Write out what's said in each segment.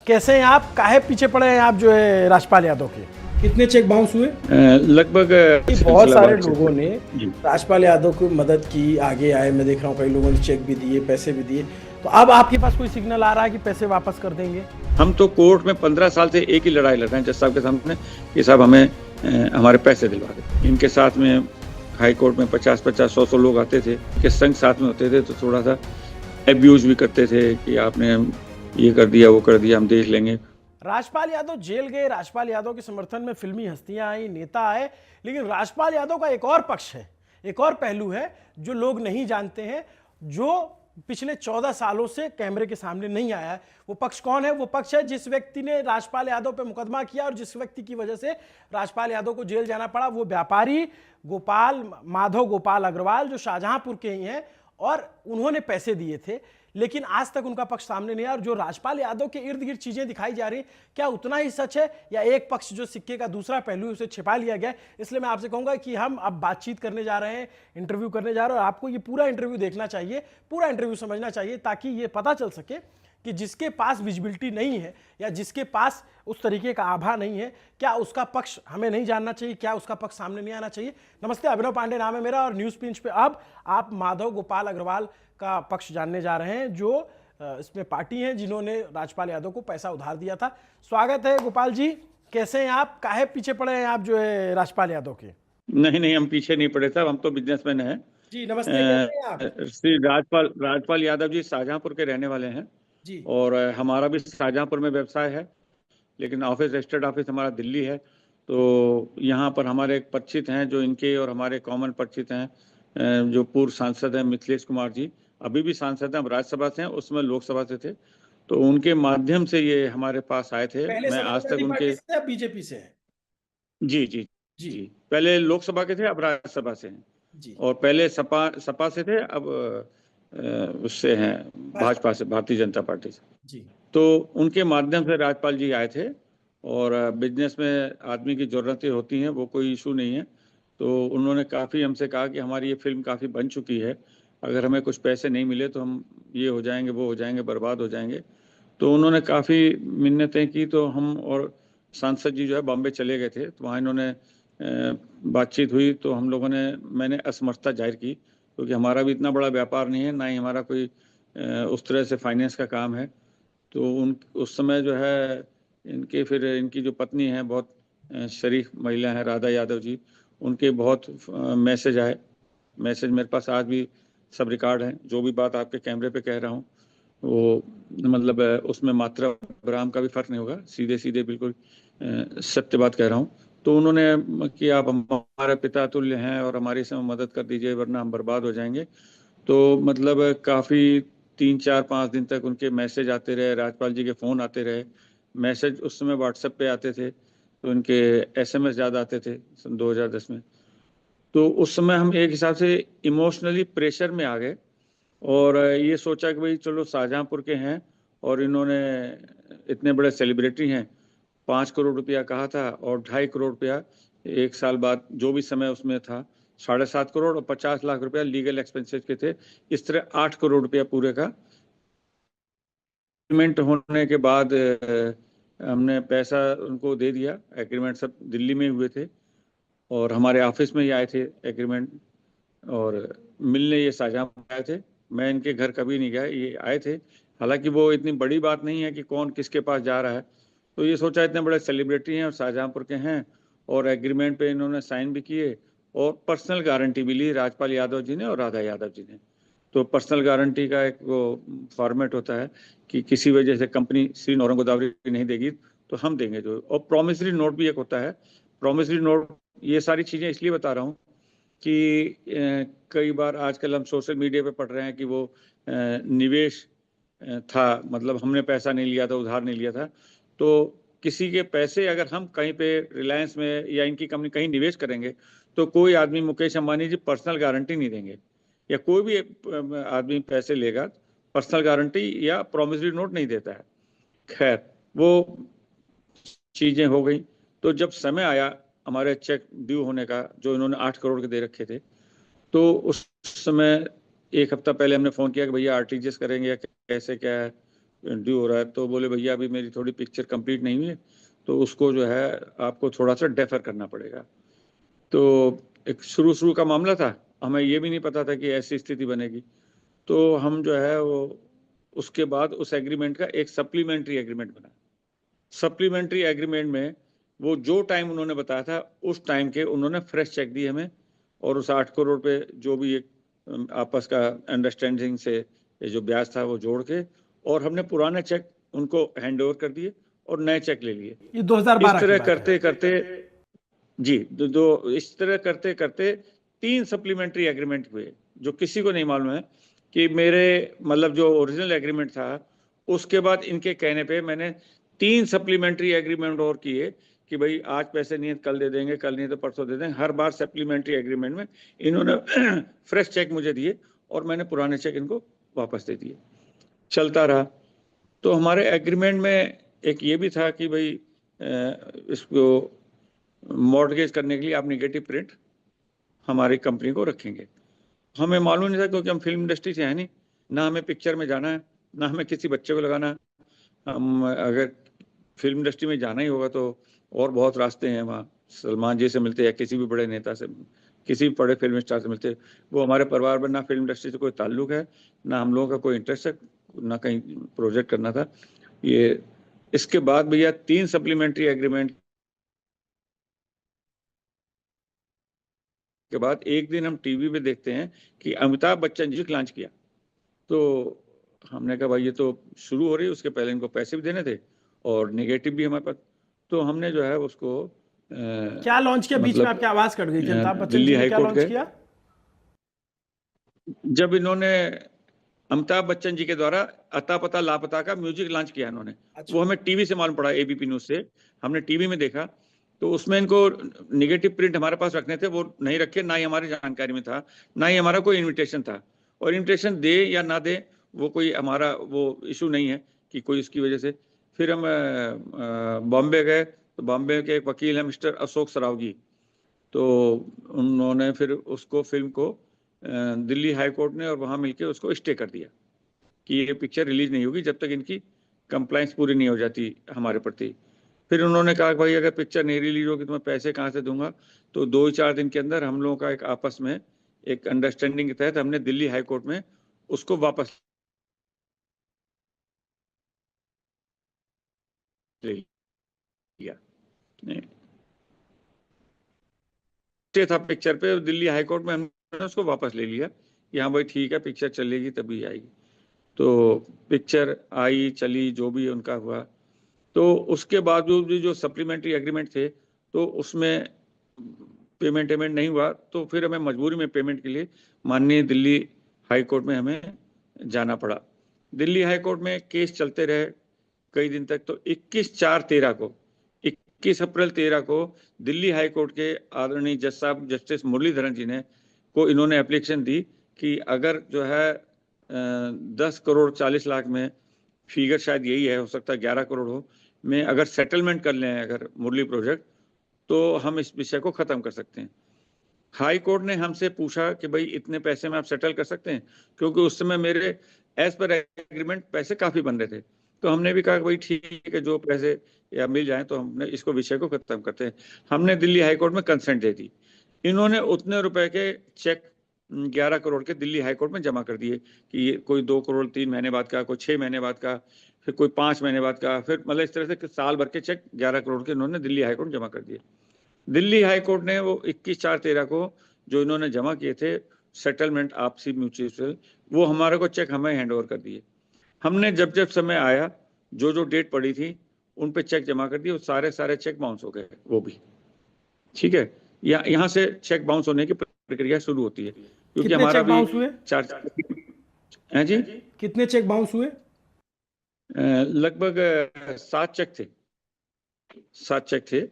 कैसे हैं आप? काहे पीछे पड़े हैं आप जो है राजपाल यादव के? कितने चेक बाउंस हुए? लगभग बहुत सारे लोगों ने जी। राजपाल यादव को मदद की, आगे आए। मैं देख रहा हूँ कई लोगों ने चेक भी दिए, पैसे भी दिए। तो अब आपके पास कोई सिग्नल आ रहा है कि पैसे वापस कर देंगे? हम तो कोर्ट में 15 साल से एक ही लड़ाई लड़ रहे हैं जज साहब के सामने कि साहब हमें हमारे पैसे दिलवा दे। इनके साथ में हाई कोर्ट में 50-50, 100-100 लोग आते थे, इनके संग साथ में होते थे, तो थोड़ा सा एब्यूज भी करते थे कि आपने ये कर दिया, वो कर दिया, हम देख लेंगे। राजपाल यादव जेल गए, राजपाल यादव के समर्थन में फिल्मी हस्तियां आई, नेता आए, लेकिन राजपाल यादव का एक और पक्ष है, एक और पहलू है जो लोग नहीं जानते हैं, जो पिछले 14 सालों से कैमरे के सामने नहीं आया है। वो पक्ष कौन है? वो पक्ष है जिस व्यक्ति ने राजपाल यादव पे मुकदमा किया और जिस व्यक्ति की वजह से राजपाल यादव को जेल जाना पड़ा। वो व्यापारी माधव गोपाल अग्रवाल, जो शाहजहांपुर के ही हैं, और उन्होंने पैसे दिए थे, लेकिन आज तक उनका पक्ष सामने नहीं आया। और जो राजपाल यादव के इर्द गिर्द चीजें दिखाई जा रही, क्या उतना ही सच है या एक पक्ष जो सिक्के का दूसरा पहलू है उसे छिपा लिया गया? इसलिए मैं आपसे कहूंगा कि हम अब बातचीत करने जा रहे हैं, इंटरव्यू करने जा रहे हैं, और आपको ये पूरा इंटरव्यू देखना चाहिए, पूरा इंटरव्यू समझना चाहिए, ताकि ये पता चल सके कि जिसके पास विजिबिलिटी नहीं है या जिसके पास उस तरीके का आभा नहीं है, क्या उसका पक्ष हमें नहीं जानना चाहिए, क्या उसका पक्ष सामने नहीं आना चाहिए। नमस्ते, अभिनव पांडे नाम है मेरा, और न्यूज पिंच पे अब आप माधव गोपाल अग्रवाल का पक्ष जानने जा रहे हैं, जो इसमें पार्टी हैं जिन्होंने राजपाल यादव को पैसा उधार दिया था। स्वागत है गोपाल जी, कैसे हैं आप? काहे पीछे पड़े हैं आप जो है राजपाल यादव के? नहीं, हम पीछे नहीं पड़े साहब, हम तो बिजनेसमैन हैं। जी नमस्ते, कैसे हैं आप? श्री राजपाल यादव जी शाहजहांपुर के रहने वाले हैं जी। और हमारा भी शाहजहांपुर में व्यवसाय है, लेकिन ऑफिस, रजिस्टर्ड ऑफिस हमारा दिल्ली है। तो यहाँ पर हमारे एक परिचित हैं जो इनके और हमारे कॉमन परिचित हैं, जो पूर्व सांसद हैं मिथिलेश कुमार जी, अभी भी सांसद हैं, अब राज्यसभा से हैं, उसमें लोकसभा से थे। तो उनके माध्यम से ये हमारे पास आए थे। पहले मैं आज तक समाजवादी उनके पार्टी से थे, अब बीजेपी से है? जी जी जी जी, पहले लोकसभा के थे, अब राज्यसभा से हैं। जी। और पहले सपा सपा से थे, अब उससे हैं, भाजपा से, भारतीय जनता पार्टी से। जी तो उनके माध्यम से राजपाल जी आए थे। और बिजनेस में आदमी की ज़रूरतें होती हैं, वो कोई इशू नहीं है। तो उन्होंने काफ़ी हमसे कहा कि हमारी ये फिल्म काफ़ी बन चुकी है, अगर हमें कुछ पैसे नहीं मिले तो हम ये हो जाएंगे, वो हो जाएंगे, बर्बाद हो जाएंगे। तो उन्होंने काफ़ी मिन्नतें की। तो हम और सांसद जी जो है बॉम्बे चले गए थे, तो वहाँ इन्होंने बातचीत हुई, तो हम लोगों ने, मैंने असमर्थता जाहिर की, क्योंकि हमारा भी इतना बड़ा व्यापार नहीं है, ना ही हमारा कोई उस तरह से फाइनेंस का काम है। तो उस समय जो है इनके, फिर इनकी जो पत्नी है, बहुत शरीफ महिला है, राधा यादव जी, उनके बहुत मैसेज आए। मैसेज मेरे पास आज भी सब रिकॉर्ड हैं, जो भी बात आपके कैमरे पे कह रहा हूँ वो मतलब उसमें मात्रा ब्राह्म का भी फर्क नहीं होगा, सीधे सीधे बिल्कुल सत्य बात कह रहा हूँ। तो उन्होंने कि आप हमारे पिता तुल्य हैं और हमारी समय मदद कर दीजिए, वरना हम बर्बाद हो जाएंगे। तो मतलब काफ़ी 3-4-5 दिन तक उनके मैसेज आते रहे, राजपाल जी के फ़ोन आते रहे। मैसेज उस समय व्हाट्सएप पे आते थे, तो उनके एसएमएस ज़्यादा आते थे सन 2010 में। तो उस समय हम एक हिसाब से इमोशनली प्रेशर में आ गए, और ये सोचा कि भाई चलो शाहजहांपुर के हैं और इन्होंने इतने बड़े सेलिब्रिटी हैं, 5 करोड़ रुपया कहा था और 2.5 करोड़ रुपया 1 साल बाद, जो भी समय उसमें था, 7.5 करोड़ और 50 लाख रुपया लीगल एक्सपेंसेस के थे। इस तरह 8 करोड़ रुपया पूरे का एग्रीमेंट होने के बाद हमने पैसा उनको दे दिया। एग्रीमेंट सब दिल्ली में हुए थे और हमारे ऑफिस में ही आए थे एग्रीमेंट, और मिलने ये शाहजहांपुर आए थे। मैं इनके घर कभी नहीं गया, ये आए थे। हालांकि वो इतनी बड़ी बात नहीं है कि कौन किसके पास जा रहा है। तो ये सोचा इतने बड़े सेलिब्रिटी हैं और शाहजहांपुर के हैं, और एग्रीमेंट पे इन्होंने साइन भी किए, और पर्सनल गारंटी भी ली राजपाल यादव जी ने और राधा यादव जी ने। तो पर्सनल गारंटी का एक वो फॉर्मेट होता है कि किसी वजह से कंपनी श्री नौरंग गोदावरी नहीं देगी तो हम देंगे जो। और प्रोमिसरी नोट भी एक होता है। प्रोमिसरी नोट, ये सारी चीज़ें इसलिए बता रहा हूँ कि कई बार आजकल हम सोशल मीडिया पे पढ़ रहे हैं कि वो निवेश था, मतलब हमने पैसा नहीं लिया था, उधार नहीं लिया था। तो किसी के पैसे अगर हम कहीं पे रिलायंस में या इनकी कंपनी कहीं निवेश करेंगे, तो कोई आदमी, मुकेश अंबानी जी, पर्सनल गारंटी नहीं देंगे, या कोई भी आदमी पैसे लेगा पर्सनल गारंटी या प्रोमिसरी नोट नहीं देता है। खैर, वो चीजें हो गई। तो जब समय आया हमारे चेक ड्यू होने का, जो इन्होंने 8 करोड़ के दे रखे थे, तो उस समय 1 हफ्ता पहले हमने फोन किया कि भैया आरटीजीएस करेंगे या कैसे क्या है। ड्यू हो रहा है, तो बोले भैया अभी मेरी थोड़ी पिक्चर कंप्लीट नहीं हुई है, तो उसको जो है आपको थोड़ा सा डेफर करना पड़ेगा। तो एक शुरू का मामला था, हमें ये भी नहीं पता था कि ऐसी स्थिति बनेगी। तो हम जो है वो उसके बाद उस एग्रीमेंट का एक सप्लीमेंट्री एग्रीमेंट बना। सप्लीमेंट्री एग्रीमेंट में वो जो टाइम उन्होंने बताया था उस टाइम के उन्होंने फ्रेश चेक दिए हमें, और उस 8 करोड़ पे जो भी एक आपस का अंडरस्टैंडिंग से ये जो ब्याज था वो जोड़ के, और हमने पुराने चेक उनको हैंड ओवर कर दिए और नए चेक ले लिए। ये 2012 इस तरह की बात है। करते करते जी इस तरह करते करते 3 सप्लीमेंट्री एग्रीमेंट हुए, जो किसी को नहीं मालूम है कि मेरे मतलब जो ओरिजिनल एग्रीमेंट था उसके बाद इनके कहने पे मैंने 3 सप्लीमेंट्री एग्रीमेंट और किए कि भाई आज पैसे नहीं है कल दे देंगे, कल नहीं तो परसों दे देंगे। हर बार सप्लीमेंट्री एग्रीमेंट में इन्होंने फ्रेश चेक मुझे दिए और मैंने पुराने चेक इनको वापस दे दिए। चलता रहा। तो हमारे एग्रीमेंट में एक ये भी था कि भाई इसको मॉर्टगेज करने के लिए आप निगेटिव प्रिंट हमारी कंपनी को रखेंगे। हमें मालूम नहीं था क्योंकि हम फिल्म इंडस्ट्री से है नहीं, ना हमें पिक्चर में जाना है, ना हमें किसी बच्चे को लगाना है। हम अगर फिल्म इंडस्ट्री में जाना ही होगा तो और बहुत रास्ते हैं, वहाँ सलमान जी से मिलते या किसी भी बड़े नेता से, किसी भी बड़े फिल्म स्टार से मिलते। वो हमारे परिवार में ना फिल्म इंडस्ट्री से कोई ताल्लुक है, ना हम लोगों का कोई इंटरेस्ट है, ना कहीं प्रोजेक्ट करना था ये। इसके बाद भैया 3 सप्लीमेंट्री एग्रीमेंट के बाद एक दिन हम टीवी पे देखते हैं कि अमिताभ बच्चन जी लॉन्च किया। तो हमने कहा भाई ये तो शुरू हो रही है, उसके पहले इनको पैसे भी देने थे और नेगेटिव भी हमारे पास। तो हमने जो है उसको क्या लॉन्च किया? बीच में आपकी आवाज कट गई थी। अमिताभ बच्चन दिल्ली जी ने हाई क्या कोर्ट लॉन्च गए। किया? जब इन्होंने अमिताभ बच्चन जी के द्वारा अता पता लापता का म्यूजिक लॉन्च किया इन्होंने, वो हमें टीवी से मालूम पड़ा, एबीपी न्यूज से हमने टीवी में देखा। तो उसमें इनको निगेटिव प्रिंट हमारे पास रखने थे, वो नहीं रखे, ना ही हमारी जानकारी में था, ना ही हमारा कोई इन्विटेशन था। और इन्विटेशन दे या ना दे वो कोई हमारा वो इशू नहीं है कि कोई इसकी वजह से। फिर हम बॉम्बे गए, तो बॉम्बे के एक वकील है मिस्टर अशोक सराव जी, तो उन्होंने फिर उसको फिल्म को दिल्ली हाई कोर्ट ने और वहाँ मिलके उसको स्टे कर दिया कि ये पिक्चर रिलीज नहीं होगी जब तक इनकी कंप्लाइंस पूरी नहीं हो जाती हमारे प्रति। फिर उन्होंने कहा भाई अगर पिक्चर नहीं रिलीज होगी तो मैं पैसे कहाँ से दूंगा। तो 2-4 दिन के अंदर हम लोगों का एक आपस में एक अंडरस्टैंडिंग के तहत हमने दिल्ली हाई कोर्ट में उसको वापस ले लिया। था पिक्चर पे दिल्ली हाई कोर्ट में हमने उसको वापस ले लिया कि हाँ भाई ठीक है पिक्चर चलेगी तभी आएगी। तो पिक्चर आई चली जो भी उनका हुआ। तो उसके बावजूद भी जो सप्लीमेंट्री एग्रीमेंट थे तो उसमें पेमेंट नहीं हुआ, तो फिर हमें मजबूरी में पेमेंट के लिए माननीय दिल्ली हाई कोर्ट में हमें जाना पड़ा। दिल्ली हाई कोर्ट में केस चलते रहे कई दिन तक। तो 21/4/13 को 21 अप्रैल 13 को दिल्ली हाई कोर्ट के आदरणीय जज साहब जस्टिस मुरलीधरन जी ने को इन्होंने एप्लीकेशन दी कि अगर जो है 10 करोड़ 40 लाख में, फिगर शायद यही है, हो सकता है 11 करोड़ हो, में अगर सेटलमेंट कर लें अगर मुरली प्रोजेक्ट, तो हम इस विषय को खत्म कर सकते हैं। हाई कोर्ट ने हमसे पूछा कि भाई इतने पैसे में आप सेटल कर सकते हैं, क्योंकि उस समय मेरे एज पर एग्रीमेंट पैसे काफी बन रहे थे। तो हमने भी कहा भाई ठीक है जो पैसे या मिल जाए तो हमने इसको विषय को खत्म करते हैं। हमने दिल्ली हाई कोर्ट में कंसेंट दे दी। इन्होंने उतने रुपए के चेक 11 करोड़ के दिल्ली हाई कोर्ट में जमा कर दिए कि कोई 2 करोड़ 3 महीने बाद का, कोई 6 महीने बाद का, फिर कोई 5 महीने बाद का, फिर मतलब इस तरह से साल भर के चेक 11 करोड़ के इन्होंने दिल्ली हाई कोर्ट जमा कर दिए। दिल्ली हाई कोर्ट ने वो 21/4/13 को जो इन्होंने जमा किए थे सेटलमेंट आपसी म्यूचुअल, वो हमारे को चेक हमें हैंड ओवर कर दिए। हमने जब जब समय आया जो जो डेट पड़ी थी उन पे चेक जमा कर दिए, सारे चेक बाउंस हो गए वो भी। ठीक है, यहाँ से चेक बाउंस होने की प्रक्रिया शुरू होती है, क्योंकि कितने हमारा चेक भी बाउंस हुए? 4 हैं जी, कितने चेक बाउंस हुए? लगभग 7 चेक थे, 7 चेक थे।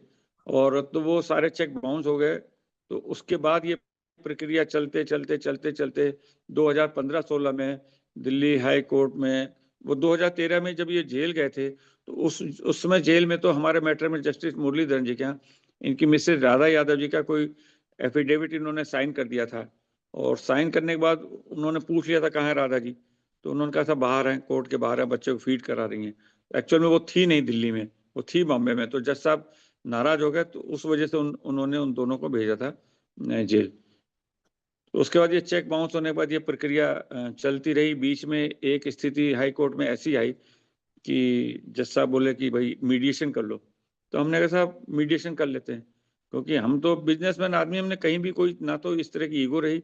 और तो वो सारे चेक बाउंस हो गए। तो उसके बाद ये प्रक्रिया चलते चलते चलते चलते 2015-16 में दिल्ली हाई कोर्ट में, वो 2013 में जब ये जेल गए थे तो उस समय जेल में तो हमारे मैटर में जस्टिस मुरलीधरन जी के यहाँ इनकी मिसेज राधा यादव जी का कोई एफिडेविट इन्होंने साइन कर दिया था। और साइन करने के बाद उन्होंने पूछ लिया था कहाँ है राधा जी, तो उन्होंने कहा था बाहर हैं, कोर्ट के बाहर है, बच्चे को फीड करा रही हैं। एक्चुअल में वो थी नहीं दिल्ली में, वो थी बॉम्बे में। तो जज साहब नाराज हो गए, तो उस वजह से उन्होंने उन दोनों को भेजा था जेल। तो उसके बाद ये चेक बाउंस होने के बाद ये प्रक्रिया चलती रही। बीच में एक स्थिति हाई कोर्ट में ऐसी आई कि जज साहब बोले कि भाई मीडिएशन कर लो। तो हमने कहा साहब मीडिएशन कर लेते हैं, क्योंकि हम तो बिजनेसमैन आदमी, हमने कहीं भी कोई ना तो इस तरह की ईगो रही,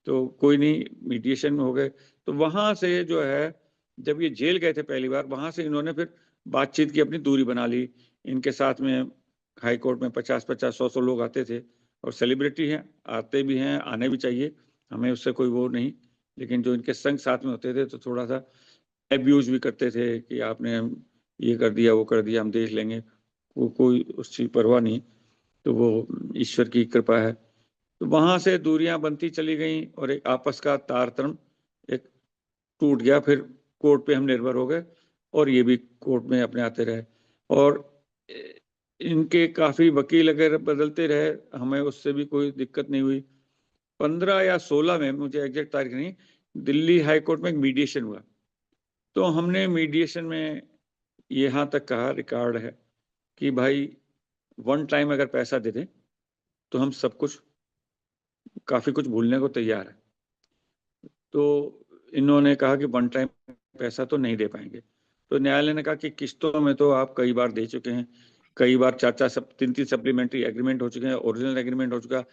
तो कोई नहीं, मीडिएशन में हो गए। तो वहां से जो है, जब ये जेल गए थे पहली बार, वहां से इन्होंने फिर बातचीत की, अपनी दूरी बना ली। इनके साथ में हाई कोर्ट में 50-50, 100-100 लोग आते थे, और सेलिब्रिटी हैं, आते भी हैं, आने भी चाहिए, हमें उससे कोई वो नहीं। लेकिन जो इनके संग साथ में होते थे तो थोड़ा सा एब्यूज भी करते थे कि आपने ये कर दिया, वो कर दिया, हम देख लेंगे, वो कोई उस चीज परवाह नहीं। तो वो ईश्वर की कृपा है। तो वहां से दूरियां बनती चली गई, और एक आपस का तारतम्य एक टूट गया। फिर कोर्ट पे हम निर्भर हो गए, और ये भी कोर्ट में अपने आते रहे, और इनके काफी वकील अगर बदलते रहे, हमें उससे भी कोई दिक्कत नहीं हुई। 15 या 16 में, मुझे एग्जैक्ट तारीख नहीं, दिल्ली हाई कोर्ट में एक मीडिएशन हुआ। तो हमने मीडिएशन में यहाँ तक कहा, रिकॉर्ड है, कि भाई वन टाइम अगर पैसा दे दें तो हम सब कुछ, काफी कुछ भूलने को तैयार है। तो इन्होंने कहा कि वन टाइम पैसा तो नहीं दे पाएंगे। तो न्यायालय ने कहा कि किस्तों में तो आप कई बार दे चुके हैं, कई बार 4-4 3-3 सप्लीमेंट्री एग्रीमेंट हो चुके हैं, ओरिजिनल एग्रीमेंट हो चुका।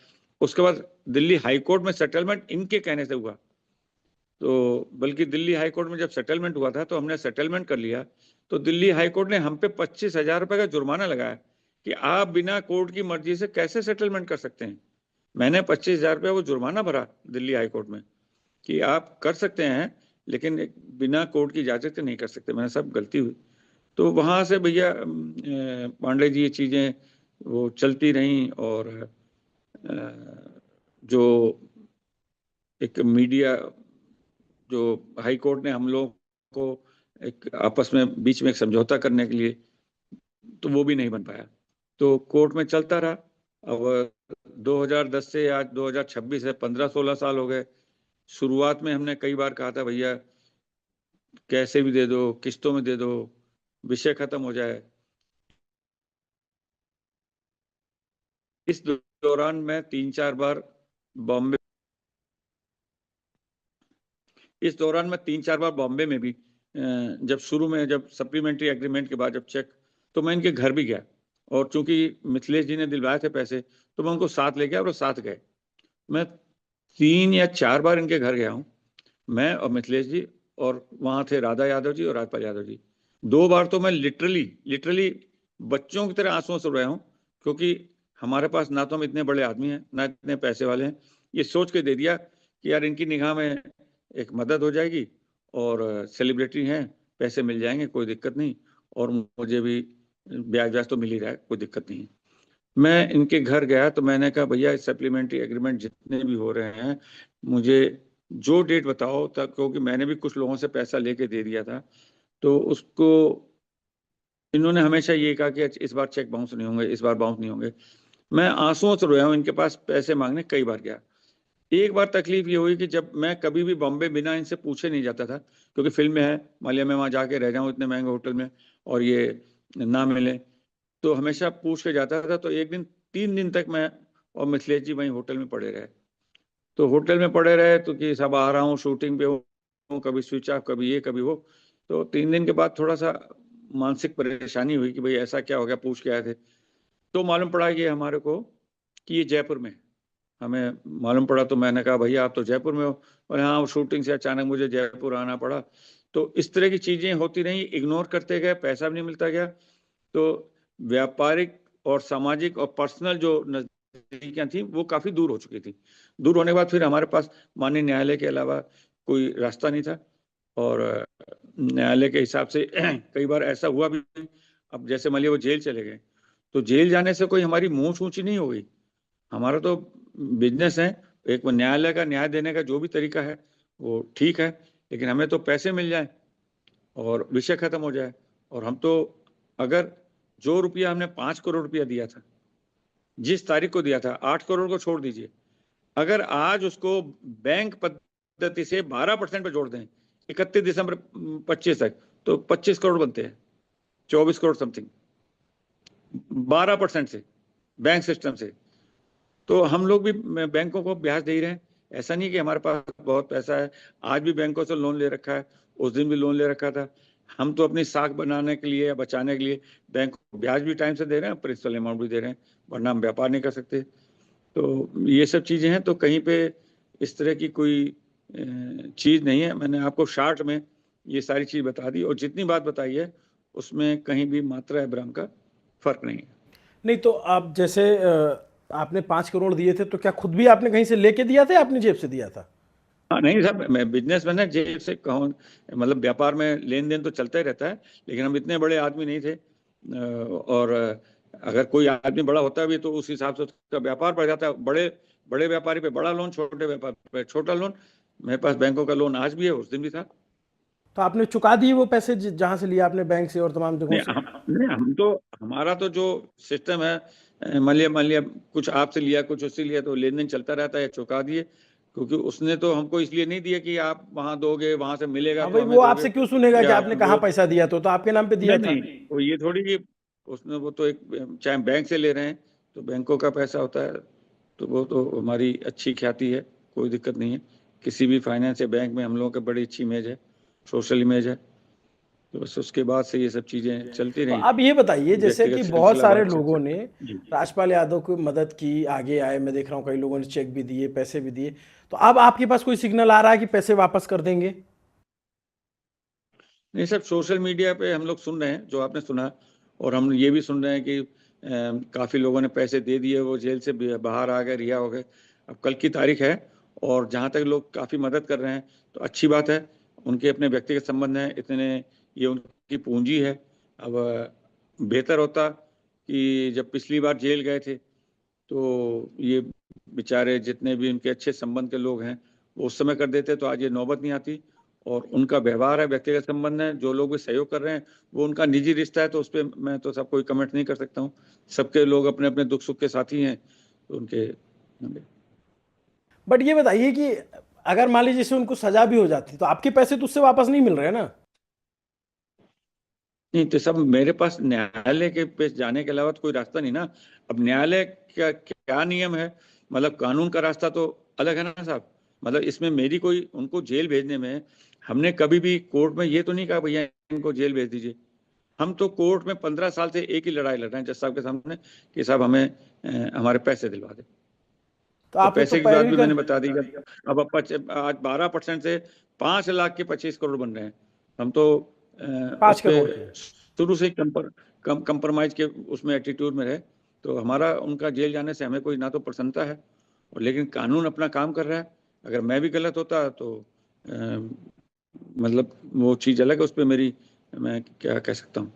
उसके बाद दिल्ली हाई कोर्ट में सेटलमेंट इनके कहने से हुआ। तो बल्कि दिल्ली हाई कोर्ट में जब सेटलमेंट हुआ था, तो हमने सेटलमेंट कर लिया, तो दिल्ली हाई कोर्ट ने हम पे 25,000 रुपए का जुर्माना लगाया कि आप बिना कोर्ट की मर्जी से कैसे सेटलमेंट कर सकते हैं। मैंने 25,000 रुपया वो जुर्माना भरा दिल्ली हाई कोर्ट में, कि आप कर सकते हैं लेकिन बिना कोर्ट की इजाजत के नहीं कर सकते। मैंने सब गलती हुई। तो वहां से भैया पांडे जी ये चीजें वो चलती रहीं, और जो एक मीडिया, जो हाई कोर्ट ने हम लोग को एक आपस में बीच में एक समझौता करने के लिए, तो वो भी नहीं बन पाया। तो कोर्ट में चलता रहा। अब 2010 से आज 2026 है, 15-16 साल हो गए। शुरुआत में हमने कई बार कहा था भैया कैसे भी दे दो, किस्तों में दे दो, विषय खत्म हो जाए। इस दौरान मैं 3-4 बार बॉम्बे इस दौरान मैं 3-4 बार बॉम्बे में भी, जब शुरू में, जब सप्लीमेंट्री एग्रीमेंट के बाद जब चेक, तो मैं इनके घर भी गया। और चूंकि मिथिलेश जी ने दिलवाए थे पैसे, तो मैं उनको साथ ले गया, और वो साथ गए। मैं 3 या 4 बार इनके घर गया हूँ, मैं और मिथिलेश जी, और वहां थे राधा यादव जी और राजपाल यादव जी। 2 बार तो मैं लिटरली लिटरली बच्चों की तरह आंसुओं से रोया हूँ, क्योंकि हमारे पास ना तो हम इतने बड़े आदमी हैं, ना इतने पैसे वाले हैं। ये सोच के दे दिया कि यार इनकी निगाह में एक मदद हो जाएगी, और सेलिब्रिटी हैं, पैसे मिल जाएंगे, कोई दिक्कत नहीं, और मुझे भी ब्याज व्याज तो मिल ही रहा है, कोई दिक्कत नहीं है। मैं इनके घर गया तो मैंने कहा भैया सप्लीमेंट्री एग्रीमेंट जितने भी हो रहे हैं, मुझे जो डेट बताओ तक, क्योंकि मैंने भी कुछ लोगों से पैसा लेके दे दिया था। तो उसको इन्होंने हमेशा ये कहा कि इस बार चेक बाउंस नहीं होंगे, इस बार बाउंस नहीं होंगे। मैं आंसुओं से रोया हूँ, इनके पास पैसे मांगने कई बार गया। एक बार तकलीफ ये हुई कि जब मैं कभी भी बॉम्बे बिना इनसे पूछे नहीं जाता था, क्योंकि फिल्म में है, मान लिया मैं वहां जाके रह जाऊं इतने महंगे होटल में और ये ना मिले, तो हमेशा पूछ के जाता था। तो एक दिन 3 दिन तक मैं और मिथिलेश जी वहीं होटल में पड़े रहे। तो होटल में पड़े रहे तो कि सब आ रहा हूँ, शूटिंग पे हूँ, कभी स्विच ऑफ, कभी ये कभी वो। तो 3 दिन के बाद थोड़ा सा मानसिक परेशानी हुई कि भाई ऐसा क्या हो गया, पूछ के आए थे। तो मालूम पड़ा कि हमारे को कि ये जयपुर में है। हमें मालूम पड़ा तो मैंने कहा भैया आप तो जयपुर में हो, और हाँ शूटिंग से अचानक मुझे जयपुर आना पड़ा। तो इस तरह की चीजें होती रही, इग्नोर करते गए, पैसा भी नहीं मिलता गया। तो व्यापारिक और सामाजिक और पर्सनल जो नजदीकियां थी वो काफी दूर हो चुकी थी। दूर होने के बाद फिर हमारे पास माननीय न्यायालय के अलावा कोई रास्ता नहीं था, और न्यायालय के हिसाब से कई बार ऐसा हुआ भी। अब जैसे मान लिया वो जेल चले गए, तो जेल जाने से कोई हमारी मुंह ऊंची नहीं हो गई। हमारा तो बिजनेस है, एक वो न्यायालय का न्याय देने का जो भी तरीका है वो ठीक है, लेकिन हमें तो पैसे मिल जाए और विषय खत्म हो जाए। और हम तो, अगर जो रुपया हमने 5 करोड़ रुपया दिया था, जिस तारीख को दिया था, 8 करोड़ को छोड़ दीजिए, अगर आज उसको बैंक पद्धति से 12% पे जोड़ दें, 31 दिसंबर 25 तक, तो 25 करोड़ बनते हैं, 24 करोड़ समथिंग, 12% से, बैंक सिस्टम से। तो हम लोग भी बैंकों को ब्याज दे ही रहे हैं। ऐसा नहीं कि हमारे पास बहुत पैसा है, आज भी बैंकों से लोन ले रखा है, उस दिन भी लोन ले रखा था। हम तो अपनी साख बनाने के लिए या बचाने के लिए बैंक को ब्याज भी टाइम से दे रहे हैं, प्रिंसिपल अमाउंट भी दे रहे हैं, वरना हम व्यापार नहीं कर सकते। तो ये सब चीजें हैं। तो कहीं पे इस तरह की कोई चीज नहीं है। मैंने आपको शार्ट में ये सारी चीज बता दी, और जितनी बात बताई है उसमें कहीं भी मात्रा अब्राम का फर्क नहीं है। नहीं तो आप जैसे आपने 5 करोड़ दिए थे, तो क्या खुद भी आपने कहीं से लेके दिया था या अपनी जेब से दिया था? हाँ नहीं साहब, मैं बिजनेसमैन है, जेब से कहूँ, मतलब व्यापार में लेन देन तो चलता ही रहता है, लेकिन हम इतने बड़े आदमी नहीं थे। और अगर कोई आदमी बड़ा होता भी तो उस हिसाब से उसका व्यापार बढ़ जाता है। बड़े बड़े व्यापारी पे बड़ा लोन, छोटे व्यापारी पे छोटा लोन। मेरे पास बैंकों का लोन आज भी है, उस दिन भी था। तो आपने चुका दिए वो पैसे जहां से लिया आपने, बैंक से और तमाम जगहों से? नहीं, हम तो, हमारा तो जो सिस्टम है, मान लिया कुछ आपसे लिया, कुछ उससे लिया, तो लेन देन चलता रहता है, चुका दिए। क्योंकि उसने तो हमको इसलिए नहीं दिया कि आप वहां दोगे, वहां से मिलेगा हाँ तो भाई, हमें वो दोगे, आपसे क्यों सुनेगा कि या आपने कहाँ वो, पैसा दिया, तो आपके नाम पे दिया नहीं था। नहीं, वो ये थोड़ी कि उसने, वो तो एक, चाहे बैंक से ले रहे हैं तो बैंकों का पैसा होता है, तो वो तो हमारी अच्छी ख्याति है, कोई दिक्कत नहीं है। किसी भी फाइनेंस या बैंक में हम लोगों की बड़ी अच्छी इमेज है, सोशल इमेज है। तो बस उसके बाद से ये सब चीजें चलती तो रही, अब ये बताइए, जैसे व्यक्तिगत कि बहुत सिलसिला सारे बातचीत लोगों से। ने जी। राजपाल यादव की मदद की, आगे आए, मैं देख रहा हूँ कई लोगों ने चेक भी दिए, पैसे भी दिए। तो अब आपके पास कोई सिग्नल आ रहा है कि पैसे वापस कर देंगे? नहीं सब सोशल मीडिया पे हम लोग सुन रहे हैं जो आपने सुना, और हम ये भी सुन रहे हैं कि काफी लोगों ने पैसे दे दिए, वो जेल से बाहर आ गए, रिहा हो गए। अब कल की तारीख है, और जहां तक लोग काफी मदद कर रहे हैं तो अच्छी बात है। उनके अपने व्यक्तिगत संबंध हैं इतने, ये उनकी पूंजी है। अब बेहतर होता कि जब पिछली बार जेल गए थे तो ये बेचारे जितने भी उनके अच्छे संबंध के लोग हैं वो उस समय कर देते, तो आज ये नौबत नहीं आती। और उनका व्यवहार है, व्यक्तिगत संबंध है, जो लोग भी सहयोग कर रहे हैं वो उनका निजी रिश्ता है, तो उस पर मैं तो सब कोई कमेंट नहीं कर सकता हूँ। सबके लोग अपने अपने दुख सुख के साथी हैं, तो उनके। बट ये बताइए कि अगर मान लीजिए जैसे उनको सजा भी हो जाती, तो आपके पैसे तो उससे वापस नहीं मिल रहे हैं ना? नहीं तो सब मेरे पास न्यायालय के पे जाने के अलावा तो कोई रास्ता नहीं ना। अब न्यायालय का क्या नियम है, मतलब कानून का रास्ता तो अलग है ना साहब। मतलब इसमें मेरी कोई, उनको जेल भेजने में हमने कभी भी कोर्ट में ये तो नहीं कहा भैया इनको जेल भेज दीजिए। हम तो कोर्ट में 15 साल से एक ही लड़ाई लड़ रहे हैं जज साहब के सामने कि साहब हमें हमारे पैसे दिलवा दे। तो और आपने तो पैसे की बात पैरवी भी कर। मैंने बता दी। अब आज 12% से 5 लाख के 25 करोड़ बन रहे हैं। हम तो उस 5 करोड़ के। पे शुरू से कंप्रोमाइज के उसमें एटीट्यूड में रहे। तो हमारा उनका जेल जाने से हमें कोई ना तो प्रसन्नता है, और लेकिन कानून अपना काम कर रहा है। अगर मैं भी गलत होता तो मतलब वो चीज़ अलग है, उस पर मेरी, मैं क्या कह सकता हूँ।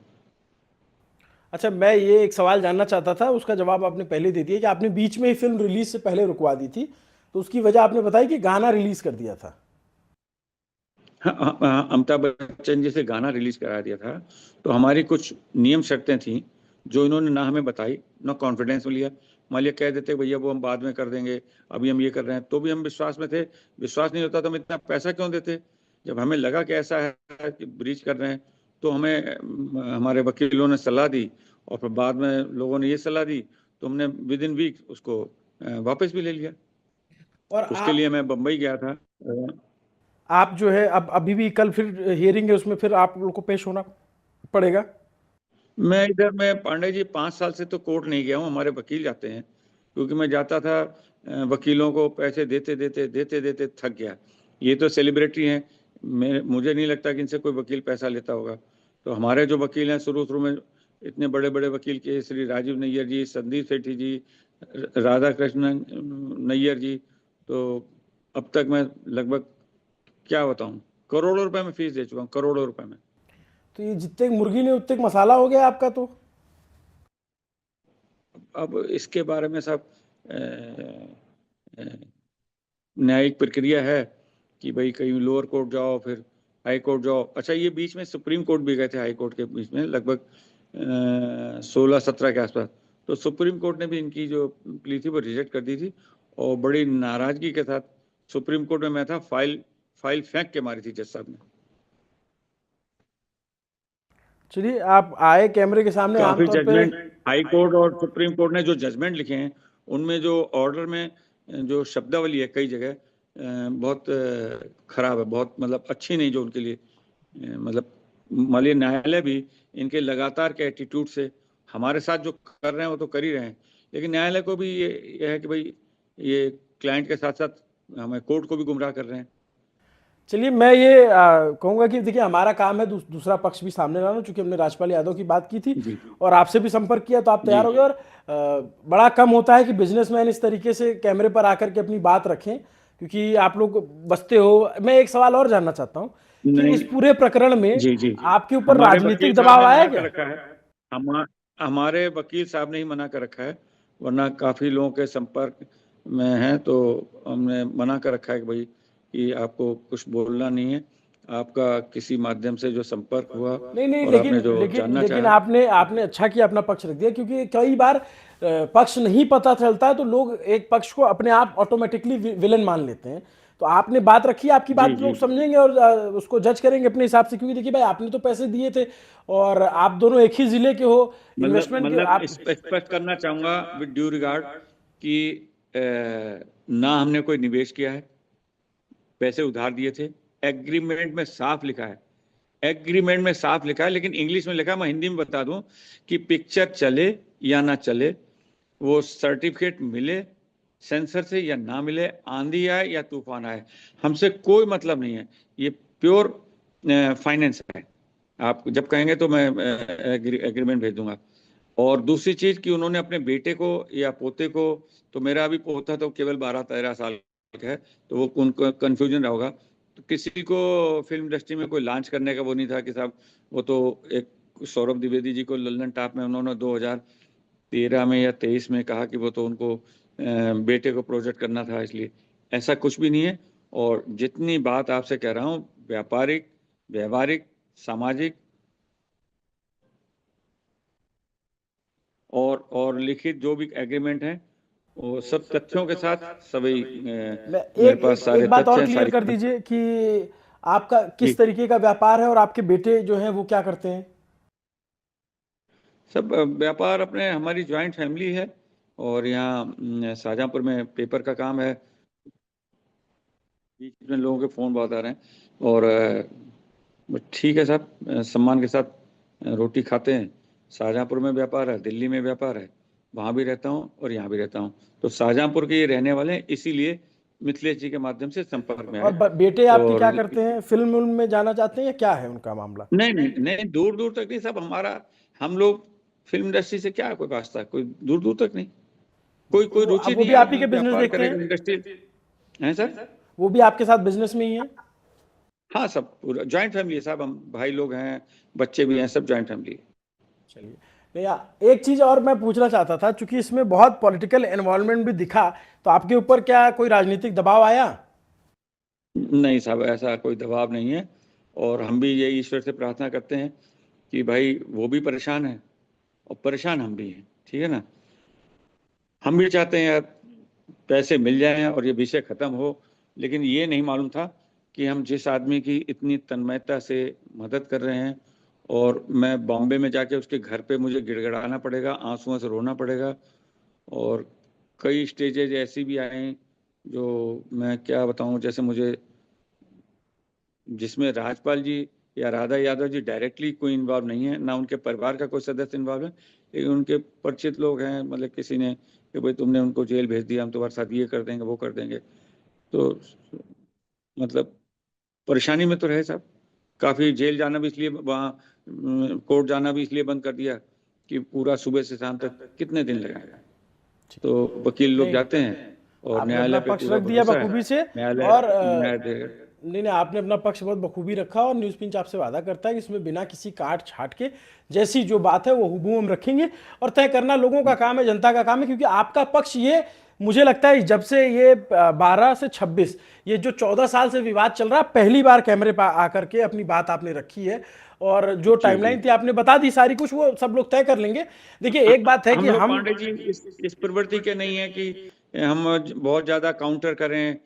अच्छा, मैं ये एक सवाल जानना चाहता था, उसका जवाब आपने पहले दे दिया कि आपने बीच में ही फिल्म रिलीज से पहले रुकवा दी थी। तो उसकी वजह आपने बताई कि गाना रिलीज कर दिया था। हाँ, हाँ, हाँ, अमिताभ बच्चन जी से गाना रिलीज करा दिया था। तो हमारी कुछ नियम शर्तें थी जो इन्होंने ना हमें बताई, ना कॉन्फिडेंस में लिया। मान लिया कह देते भैया वो हम बाद में कर देंगे, अभी हम ये कर रहे हैं, तो भी हम विश्वास में थे। विश्वास नहीं होता तो हम इतना पैसा क्यों देते। जब हमें लगा कि ऐसा है कि ब्रीच कर रहे हैं, तो हमें हमारे वकीलों ने सलाह दी, और फिर बाद में लोगों ने ये सलाह दी, तो हमने विद इन वीक उसको वापस भी ले लिया। और उसके आप लिए मैं बम्बई गया था। आप जो है, अब अभी भी कल फिर हियरिंग है, उसमें फिर आप लोग को पेश होना पड़ेगा। मैं इधर, मैं पांडे जी 5 साल से तो कोर्ट नहीं गया हूँ, हमारे वकील जाते हैं। क्योंकि मैं जाता था, वकीलों को पैसे देते देते देते देते थक गया। ये तो सेलिब्रिटी हैं, मुझे नहीं लगता कि इनसे कोई वकील पैसा लेता होगा। तो हमारे जो वकील हैं शुरू शुरू में, इतने बड़े बड़े वकील के, श्री राजीव नैयर जी, संदीप सेठी जी, राधा कृष्णन नैयर जी, तो अब तक मैं लगभग, क्या बताऊं, करोड़ों रुपए में फीस दे चुका हूँ, करोड़ों रुपए में। तो ये जितने मुर्गी ने उतने मसाला हो गया आपका तो। अब इसके बारे में सब न्यायिक प्रक्रिया है कि भाई कहीं लोअर कोर्ट जाओ, फिर हाई कोर्ट जाओ। अच्छा, ये बीच में सुप्रीम कोर्ट भी गए थे, हाई कोर्ट के बीच में लगभग 16-17 के आसपास। तो सुप्रीम कोर्ट ने भी इनकी जो प्ली थी वो रिजेक्ट कर दी थी, और बड़ी नाराजगी के साथ सुप्रीम कोर्ट में मैं था, फाइल फेंक के मारी थी जज साहब ने। चलिए, आप आए कैमरे के सामने काफी आमतौर पे। जजमेंट हाई कोर्ट और सुप्रीम कोर्ट ने जो जजमेंट लिखे हैं उनमें जो ऑर्डर में जो शब्दावली है कई जगह बहुत खराब है, बहुत मतलब अच्छी नहीं, जो उनके लिए मतलब माननीय न्यायालय भी इनके लगातार के एटीट्यूड से हमारे साथ जो कर रहे हैं वो तो कर ही रहे हैं, लेकिन न्यायालय को भी ये है कि भाई ये क्लाइंट के साथ साथ हमें कोर्ट को भी गुमराह कर रहे हैं। चलिए, मैं ये कहूंगा कि देखिए, हमारा काम है दूसरा पक्ष भी सामने लाना, चूंकि हमने राजपाल यादव की बात की थी जी और आपसे भी संपर्क किया तो आप जी तैयार हो गए। और बड़ा कम होता है कि बिजनेसमैन इस तरीके से कैमरे पर आकर के अपनी बात रखें, क्योंकि आप लोग बसते हो। मैं एक सवाल और जानना चाहता हूं कि इस नहीं पूरे प्रकरण में जी जी जी आपके ऊपर हमारे राजनीतिक वकील साहब दबाव ने आया मना कर क्या? रखा है। हमारे वकील साहब ने ही मना कर रखा है, वरना काफी लोगों के संपर्क में हैं तो हमने मना कर रखा है कि भाई कि आपको कुछ बोलना नहीं है, आपका किसी माध्यम से जो संपर्क हुआ नहीं नहीं, और आपने लेकिन जो लेकिन जानना लेकिन चाहा। आपने आपने अच्छा किया, अपना पक्ष रख दिया, क्योंकि कई बार पक्ष नहीं पता चलता है तो लोग एक पक्ष को अपने आप ऑटोमेटिकली विलन मान लेते हैं। तो आपने बात रखी, आपकी जी बात जी लोग समझेंगे और उसको जज करेंगे अपने हिसाब से, क्योंकि देखिए भाई, आपने तो पैसे दिए थे और आप दोनों एक ही जिले के हो, इन्वेस्टमेंट के मतलब आप। स्पष्ट करना चाहूंगा विद ड्यू रिगार्ड कि ना हमने कोई निवेश किया है, पैसे उधार दिए थे, एग्रीमेंट में साफ लिखा है, एग्रीमेंट में साफ लिखा है, लेकिन इंग्लिश में लिखा है, मैं हिंदी में बता दूं कि पिक्चर चले या ना चले, वो सर्टिफिकेट मिले सेंसर से या ना मिले, आंधी आए या तूफान आए, हमसे कोई मतलब नहीं है, ये प्योर फाइनेंस है। आप जब कहेंगे तो मैं एग्रीमेंट भेज दूंगा। और दूसरी चीज कि उन्होंने अपने बेटे को या पोते को, तो मेरा अभी पोता तो केवल 12-13 साल का है, तो वो उनको कन्फ्यूजन रहा होगा, तो किसी को फिल्म इंडस्ट्री में कोई लॉन्च करने का वो नहीं था कि साहब, वो तो एक सौरभ द्विवेदी जी को लल्लन टॉप में उन्होंने 2013 में या 23 में कहा कि वो तो उनको बेटे को प्रोजेक्ट करना था, इसलिए ऐसा कुछ भी नहीं है। और जितनी बात आपसे कह रहा हूँ, व्यापारिक, व्यवहारिक, सामाजिक और लिखित जो भी एग्रीमेंट है वो सब तथ्यों के साथ सभी मैं मेरे एक पास एक सारे एक बात तथ्य और हैं, क्लियर सारी कर दीजिए कि आपका किस जी तरीके का व्यापार है और आपके बेटे जो हैं वो क्या करते हैं? सब व्यापार अपने, हमारी ज्वाइंट फैमिली है और यहाँ शाहजहाँपुर में पेपर का काम है। बीच में लोगों के फोन बहुत आ रहे हैं और ठीक है साहब, सम्मान के साथ रोटी खाते हैं। शाहजहाँपुर में व्यापार है, दिल्ली में व्यापार है, वहां भी रहता हूँ और यहाँ भी रहता हूँ, तो शाहजहाँपुर के ये रहने वाले हैं, इसीलिए मिथिलेश जी के माध्यम से संपर्क में और आए। बेटे आपके और क्या करते हैं? फिल्म उल्म में जाना चाहते हैं या क्या है उनका मामला? नहीं नहीं नहीं, दूर दूर तक नहीं सब हमारा, हम लोग फिल्म इंडस्ट्री से क्या कोई वास्ता, कोई दूर दूर तक नहीं, कोई तो कोई वो रुचि वो नहीं भी है, आप ही आदमी के बिजनेस व्यापार देखते करेगा हैं? इंडस्ट्री है सर। वो भी आपके साथ बिजनेस में ही है? हाँ सब पूरा ज्वाइंट फैमिली है साहब, हम भाई लोग हैं, बच्चे भी हैं, सब ज्वाइंट फैमिली है। चलिए, नहीं एक चीज और मैं पूछना चाहता था, क्योंकि इसमें बहुत पॉलिटिकल इन्वॉल्वमेंट भी दिखा, तो आपके ऊपर क्या कोई राजनीतिक दबाव आया? नहीं साहब, ऐसा कोई दबाव नहीं है, और हम भी ये ईश्वर से प्रार्थना करते हैं कि भाई वो भी परेशान है और परेशान हम भी हैं, ठीक है ना। हम भी चाहते हैं यार पैसे मिल जाएं और ये विषय खत्म हो, लेकिन ये नहीं मालूम था कि हम जिस आदमी की इतनी तन्मयता से मदद कर रहे हैं, और मैं बॉम्बे में जाके उसके घर पे मुझे गिड़गिड़ाना पड़ेगा, आंसुओं से रोना पड़ेगा, और कई स्टेजेज ऐसी भी आए जो मैं क्या बताऊं, जैसे मुझे, जिसमें राजपाल जी या राधा यादव जी डायरेक्टली कोई इन्वॉल्व नहीं है, ना उनके परिवार का कोई सदस्य इन्वॉल्व है, लेकिन उनके परिचित लोग हैं, मतलब किसी ने कि भाई तुमने उनको जेल भेज दिया, हम तुम्हारे साथ ये कर देंगे वो कर देंगे, तो मतलब परेशानी में तो रहे साहब। काफी जेल जाना भी इसलिए, वहाँ कोर्ट जाना भी इसलिए बंद कर दिया कि पूरा सुबह से शाम तक कितने दिन लगाएगा, तो वकील लोग नहीं, जाते हैं और आपने अपना न्यायालय पे पक्ष पूरा रख दिया भरोसा है, बखूबी से। न्यायालय और न्याय देगा। नहीं नहीं, आपने अपना पक्ष बहुत बखूबी रखा, और न्यूज़ पिंच आपसे वादा करता है कि इसमें बिना किसी काट छाट के जैसी जो बात है वो हुबहू हम रखेंगे। और तय करना लोगों का काम है, जनता का काम है, क्योंकि आपका पक्ष ये, मुझे लगता है जब से ये 12 से 26, ये जो 14 साल से विवाद चल रहा है, पहली बार कैमरे पर आकर के अपनी बात आपने रखी है। और जो जी जी टाइमलाइन थी आपने बता दी सारी कुछ, वो सब लोग तय कर लेंगे। देखिए, एक बात है हम कि लोग हम, पांडे जी इस प्रवृत्ति के नहीं है कि हम बहुत ज्यादा काउंटर करें,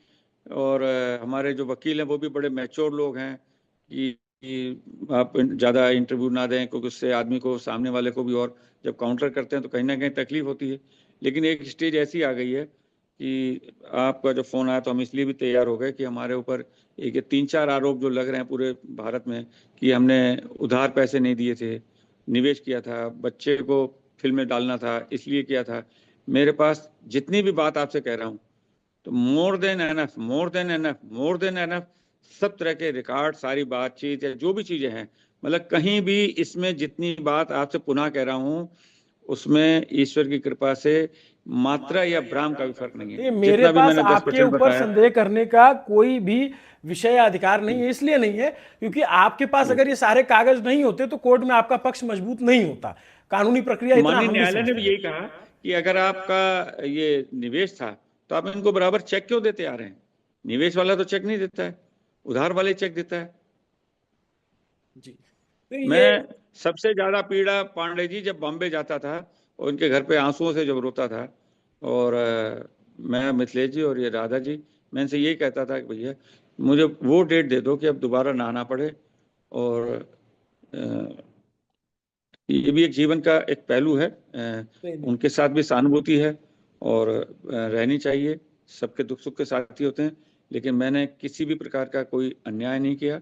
और हमारे जो वकील हैं वो भी बड़े मैच्योर लोग हैं कि कि आप ज़्यादा इंटरव्यू ना दें, क्योंकि उससे आदमी को, सामने वाले को भी, और जब काउंटर करते हैं तो कहीं ना कहीं तकलीफ होती है। लेकिन एक स्टेज ऐसी आ गई है कि आपका जो फ़ोन आया तो हम इसलिए भी तैयार हो गए कि हमारे ऊपर एक 3-4 आरोप जो लग रहे हैं पूरे भारत में, कि हमने उधार पैसे नहीं दिए थे, निवेश किया था, बच्चे को फिल्म में डालना था इसलिए किया था। मेरे पास जितनी भी बात आपसे कह रहा हूँ, तो more than enough, more than enough, more than enough, सब तरह के रिकॉर्ड, सारी बातचीत या जो भी चीजें हैं, मतलब कहीं भी इसमें जितनी बात आपसे पुनः कह रहा हूं, उसमें ईश्वर की कृपा से मात्रा या ब्राह्म का भी फर्क नहीं है। मेरे जितना भी पास मैंने आपके 10% ऊपर बताया। संदेह करने का कोई भी विषय या अधिकार नहीं है, इसलिए नहीं है क्योंकि आपके पास अगर ये सारे कागज नहीं होते तो कोर्ट में आपका पक्ष मजबूत नहीं होता। कानूनी प्रक्रिया इतना माननीय हम भी न्यायालय ने समझते भी हैं। यही कहा कि अगर आपका ये निवेश था तो आप इनको बराबर चेक क्यों देते आ रहे हैं? निवेश वाला तो चेक नहीं देता है, उधार वाले चेक देता है। जी, तो ये मैं सबसे ज्यादा पीड़ा पांडे जी जब बॉम्बे जाता था और उनके घर पे आंसुओं से जब रोता था, और मैं, मिथिलेश जी और ये राधा जी, मैं इनसे यही कहता था कि भैया मुझे वो डेट दे दो कि अब दोबारा ना आना पड़े। और अ, ये भी एक जीवन का एक पहलू है, उनके साथ भी सहानुभूति है और रहनी चाहिए। सबके दुख सुख के साथी होते हैं, लेकिन मैंने किसी भी प्रकार का कोई अन्याय नहीं किया,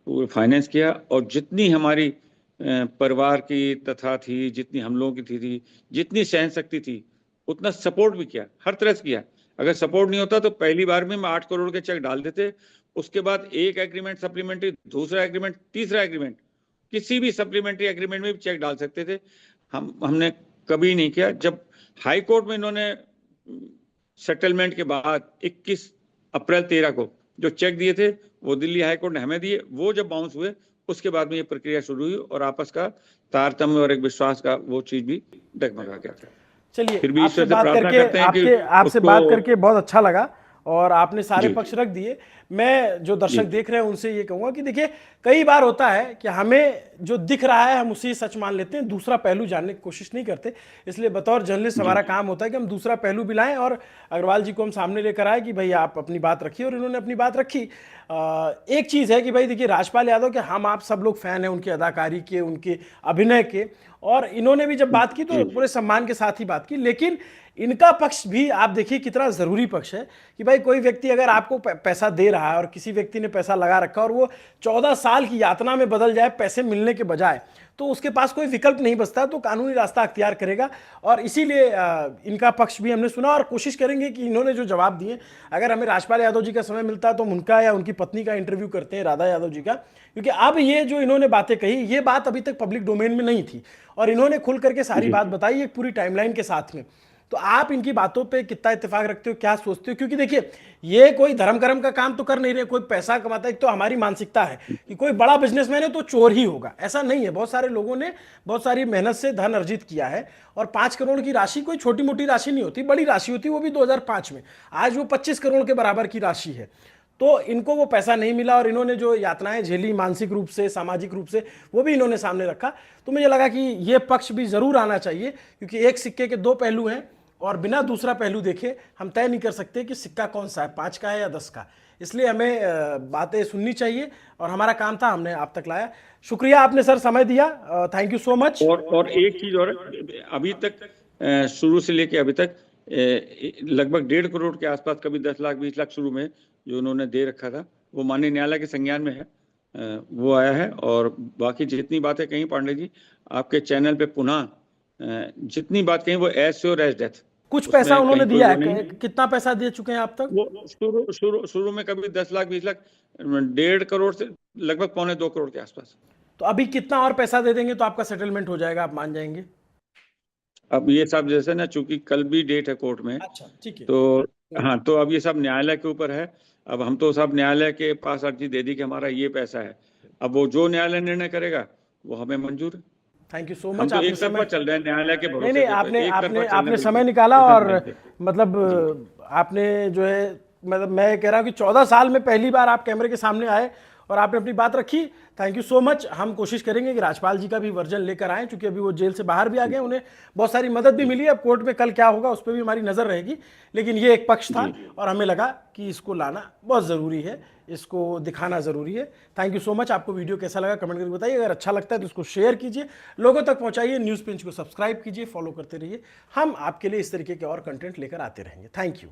वो फाइनेंस किया। और जितनी हमारी परिवार की तथा थी, जितनी हम लोगों की थी, जितनी सहन शक्ति थी, उतना सपोर्ट भी किया, हर तरह से किया। अगर सपोर्ट नहीं होता तो पहली बार में 8 करोड़ के चेक डाल देते, उसके बाद एक एग्रीमेंट सप्लीमेंट्री, दूसरा एग्रीमेंट, तीसरा एग्रीमेंट, किसी भी सप्लीमेंट्री एग्रीमेंट में भी चेक डाल सकते थे। हमने कभी नहीं किया। जब हाई कोर्ट में इन्होंने सेटलमेंट के बाद 21 अप्रैल 13 को जो चेक दिए थे, वो दिल्ली हाई कोर्ट ने हमें दिए, वो जब बाउंस हुए उसके बाद में ये प्रक्रिया शुरू हुई और आपस का तारतम्य और एक विश्वास का वो चीज भी डगमगा गया था। चलिए, फिर भी आपसे ईश्वर से बात प्रार्थना करके करते हैं कि आपसे उसको। बात करके बहुत अच्छा लगा और आपने सारे जी पक्ष रख दिए। मैं जो दर्शक जी देख रहे हैं उनसे ये कहूंगा कि देखिए, कई बार होता है कि हमें जो दिख रहा है हम उसी सच मान लेते हैं, दूसरा पहलू जानने की कोशिश नहीं करते। इसलिए बतौर जर्नलिस्ट जी हमारा काम होता है कि हम दूसरा पहलू भी लाएं और अग्रवाल जी को हम सामने लेकर आए कि भाई आप अपनी बात रखिए, और इन्होंने अपनी बात रखी। एक चीज़ है कि भाई देखिए, राजपाल यादव के हम आप सब लोग फैन हैं उनकी अदाकारी के, उनके अभिनय के, और इन्होंने भी जब बात की तो जी पूरे सम्मान के साथ ही बात की। लेकिन इनका पक्ष भी आप देखिए कितना जरूरी पक्ष है कि भाई कोई व्यक्ति अगर आपको पैसा दे रहा है और किसी व्यक्ति ने पैसा लगा रखा और वो 14 साल की यातना में बदल जाए पैसे मिलने के बजाय, तो उसके पास कोई विकल्प नहीं बचता, तो कानूनी रास्ता अख्तियार करेगा। और इसीलिए इनका पक्ष भी हमने सुना और कोशिश करेंगे कि इन्होंने जो जवाब दिए, अगर हमें राजपाल यादव जी का समय मिलता है तो हम उनका या उनकी पत्नी का इंटरव्यू करते हैं, राधा यादव जी का, क्योंकि अब ये जो इन्होंने बातें कही, ये बात अभी तक पब्लिक डोमेन में नहीं थी और इन्होंने खुल करके सारी जी बात बताई एक पूरी टाइमलाइन के साथ में। तो आप इनकी बातों पे कितना इत्तेफाक रखते हो, क्या सोचते हो? क्योंकि देखिए, ये कोई धर्म कर्म का काम तो कर नहीं रहे, कोई पैसा कमाता है। तो हमारी मानसिकता है कि कोई बड़ा बिजनेसमैन है तो चोर ही होगा, ऐसा नहीं है। बहुत सारे लोगों ने बहुत सारी मेहनत से धन अर्जित किया है और 5 करोड़ की राशि कोई छोटी मोटी राशि नहीं होती, बड़ी राशि होती है, वो भी 2005 में। आज वो 25 करोड़ के बराबर की राशि है। तो इनको वो पैसा नहीं मिला और इन्होंने जो यातनाएं झेली मानसिक रूप से, सामाजिक रूप से, वो भी इन्होंने सामने रखा। तो मुझे लगा कि ये पक्ष भी जरूर आना चाहिए, क्योंकि एक सिक्के के 2 पहलू हैं और बिना दूसरा पहलू देखे हम तय नहीं कर सकते कि सिक्का कौन सा है, 5 का है या 10 का। इसलिए हमें बातें सुननी चाहिए और हमारा काम था, हमने आप तक लाया। शुक्रिया, आपने सर समय दिया, थैंक यू सो मच। और एक चीज और, अभी तक शुरू से लेके अभी तक लगभग 1.5 करोड़ के आसपास, कभी 10 लाख 20 लाख शुरू में जो उन्होंने दे रखा था, वो माननीय न्यायालय के संज्ञान में है, वो आया है। और बाकी जितनी बातें कही पांडे जी आपके चैनल पे, पुनः जितनी बात कही वो एज श्योर एज डेथ। कुछ पैसा उन्होंने दिया है, नहीं। कितना पैसा दे चुके हैं आप तक? वो शुरू में कभी 10 लाख 20 लाख, 1.5 करोड़ से लगभग 1.25 करोड़ के आसपास। तो अभी कितना और पैसा दे देंगे तो आपका सेटलमेंट हो जाएगा, आप मान जाएंगे? अब ये सब जैसे ना, चूंकि कल भी डेट है कोर्ट में, अच्छा, ठीक है। तो हाँ, तो अब ये सब न्यायालय के ऊपर है। अब हम तो सब न्यायालय के पास अर्जी दे दी कि हमारा ये पैसा है, अब वो जो न्यायालय निर्णय करेगा वो हमें मंजूर है। थैंक यू सो हम मच। तो आपने एक तरफा समय, चल रहे हैं न्यायालय के नहीं भरोसे नहीं, पे, आपने एक तरफा आपने चलना आपने बिल्कुल समय निकाला पसंद और नहीं थे। मतलब आपने जो है, मतलब मैं कह रहा हूँ कि 14 साल में पहली बार आप कैमरे के सामने आए और आपने अपनी बात रखी। Thank you so much. हम कोशिश करेंगे कि राजपाल जी का भी वर्जन लेकर आएँ, क्योंकि अभी वो जेल से बाहर भी आ गए, उन्हें बहुत सारी मदद भी मिली। अब कोर्ट में कल क्या होगा उस पर भी हमारी नज़र रहेगी, लेकिन ये एक पक्ष था और हमें लगा कि इसको लाना बहुत ज़रूरी है। इसको दिखाना ज़रूरी है। Thank you so much. आपको वीडियो कैसा लगा कमेंट करके बताइए। अगर अच्छा लगता है तो इसको शेयर कीजिए, लोगों तक पहुंचाइए, न्यूज़ पिंच को सब्सक्राइब कीजिए, फॉलो करते रहिए। हम आपके लिए इस तरीके के और कंटेंट लेकर आते रहेंगे। Thank you.